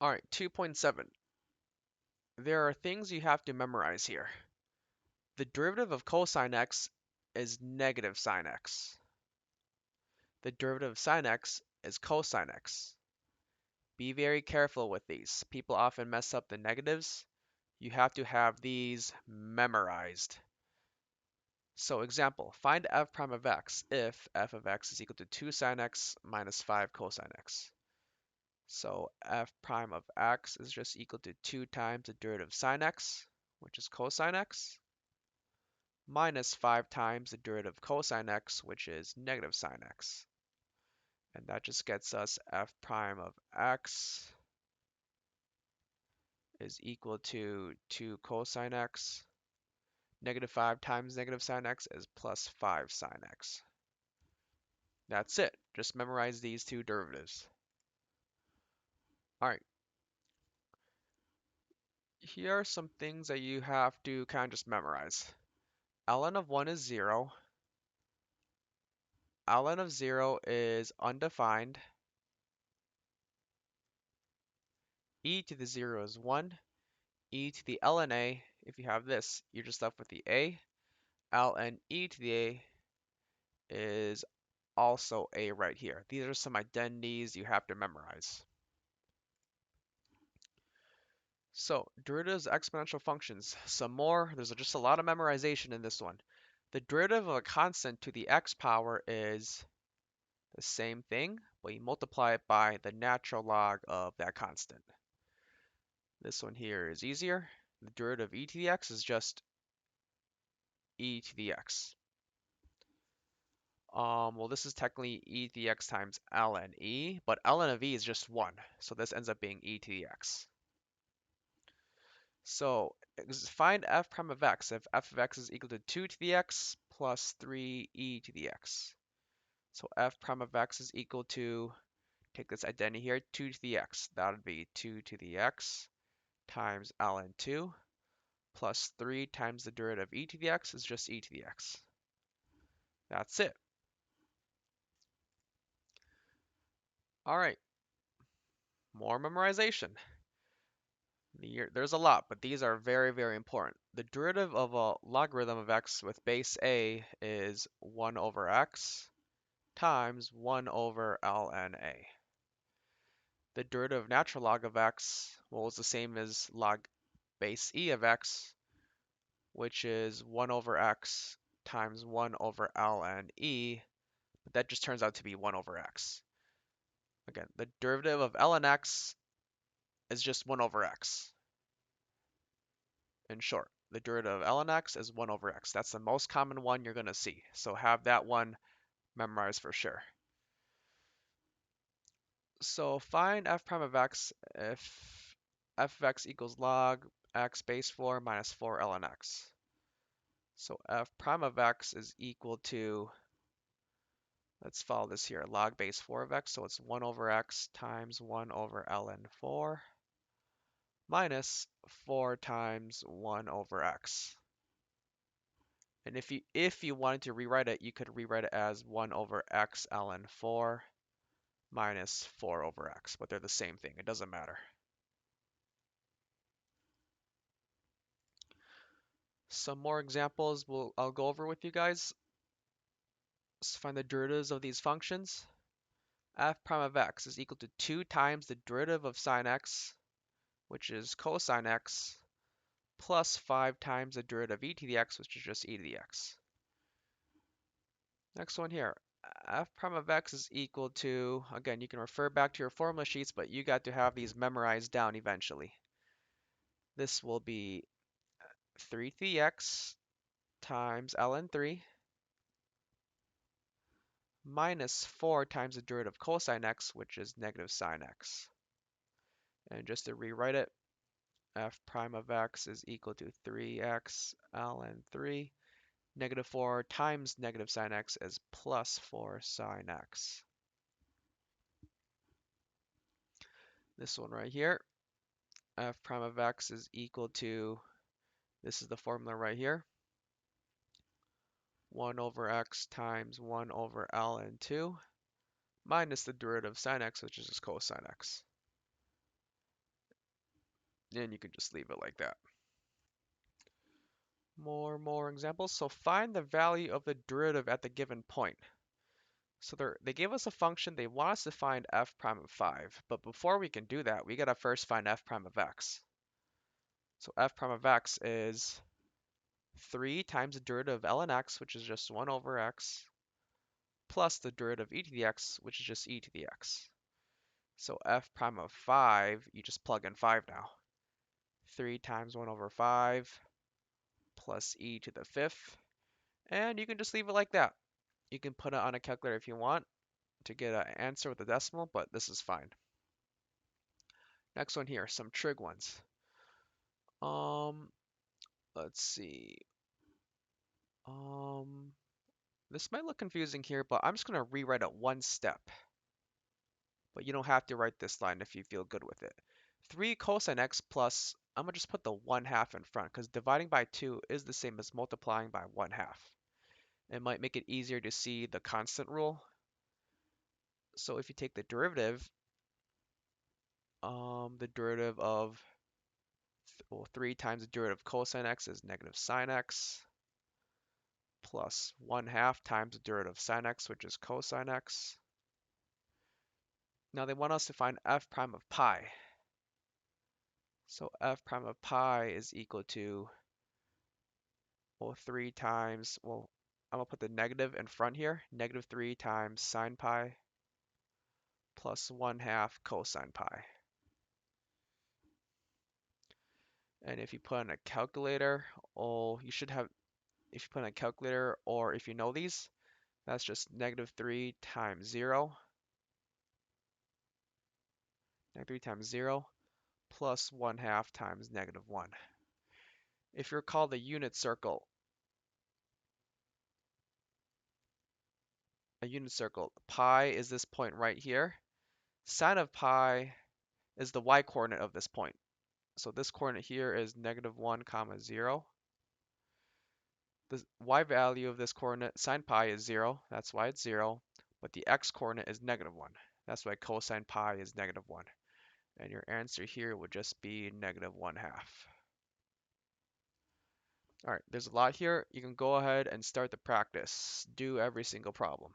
All right, 2.7. There are things you have to memorize here. The derivative of cosine x is negative sine x. The derivative of sine x is cosine x. Be very careful with these. People often mess up the negatives. You have to have these memorized. So example, find f prime of x if f of x is equal to 2 sine x minus 5 cosine x. So f prime of x is just equal to 2 times the derivative of sine x, which is cosine x, minus 5 times the derivative of cosine x, which is negative sine x. And that just gets us f prime of x is equal to 2 cosine x. Negative 5 times negative sine x is plus 5 sine x. That's it. Just memorize these two derivatives. All right. Here are some things that you have to kind of just memorize. ln of 1 is 0. ln of 0 is undefined. E to the 0 is 1. E to the ln a, if you have this, you're just left with the a. ln e to the a is also a right here. These are some identities you have to memorize. So, derivatives of exponential functions. Some more. There's just a lot of memorization in this one. The derivative of a constant to the x power is the same thing, but you multiply it by the natural log of that constant. This one here is easier. The derivative of e to the x is just e to the x. Well, this is technically e to the x times ln e, but ln of e is just 1, so this ends up being e to the x. So find f prime of x if f of x is equal to 2 to the x plus 3e to the x. So f prime of x is equal to, take this identity here, 2 to the x. That would be 2 to the x times ln 2 plus 3 times the derivative of e to the x is just e to the x. That's it. All right, more memorization. There's a lot, but these are very, very important. The derivative of a logarithm of x with base a is 1 over x times 1 over ln a. The derivative of natural log of x, well, is the same as log base e of x, which is 1 over x times 1 over ln e, but that just turns out to be 1 over x. Again, the derivative of ln x is just 1 over x. In short, the derivative of ln x is 1 over x. That's the most common one you're going to see. So have that one memorized for sure. So find f prime of x if f of x equals log x base 4 minus 4 ln x. So f prime of x is equal to, let's follow this here, log base 4 of x. So it's 1 over x times 1 over ln 4 minus 4 times 1 over x. And if you wanted to rewrite it, you could rewrite it as 1 over x ln 4 minus 4 over x, but they're the same thing. It doesn't matter. Some more examples I'll go over with you guys. Let's find the derivatives of these functions. F prime of x is equal to 2 times the derivative of sine x, which is cosine x, plus 5 times the derivative of e to the x, which is just e to the x. Next one here, f prime of x is equal to, again, you can refer back to your formula sheets, but you got to have these memorized down eventually. This will be 3 to the x times ln 3 minus 4 times the derivative of cosine x, which is negative sine x. And just to rewrite it, f prime of x is equal to 3x ln 3. Negative 4 times negative sine x is plus 4 sine x. This one right here, f prime of x is equal to, this is the formula right here, 1 over x times 1 over ln 2 minus the derivative of sine x, which is just cosine x. And you can just leave it like that. More examples. So find the value of the derivative at the given point. So they gave us a function, they want us to find f prime of 5, but before we can do that, we gotta first find f prime of x. So f prime of x is 3 times the derivative of ln x, which is just 1 over x, plus the derivative of e to the x, which is just e to the x. So f prime of 5, you just plug in 5 now. 3 times 1 over 5 plus e to the 5th, and you can just leave it like that. You can put it on a calculator if you want to get an answer with a decimal, but this is fine. Next one here, some trig ones. Um, let's see. Um, this might look confusing here, but I'm just gonna rewrite it one step. But you don't have to write this line if you feel good with it. 3 cosine x plus, I'm gonna just put the 1/2 in front because dividing by 2 is the same as multiplying by 1/2. It might make it easier to see the constant rule. So if you take the derivative of 3 times the derivative of cosine x is negative sine x, plus 1/2 times the derivative of sine x, which is cosine x. Now they want us to find f prime of pi. So f prime of pi is equal to, 3 times, I'm gonna put the negative in front here, negative 3 times sine pi plus 1/2 cosine pi. And if you put in a calculator, you should have, if you put in a calculator or if you know these, that's just negative 3 times 0, negative 3 times 0, plus 1/2 times negative 1. If you recall the unit circle, pi is this point right here. Sine of pi is the y-coordinate of this point. So this coordinate here is negative 1 comma 0. The y value of this coordinate, sine pi, is 0. That's why it's 0. But the x coordinate is negative 1. That's why cosine pi is negative 1. And your answer here would just be negative 1/2. All right, there's a lot here. You can go ahead and start the practice. Do every single problem.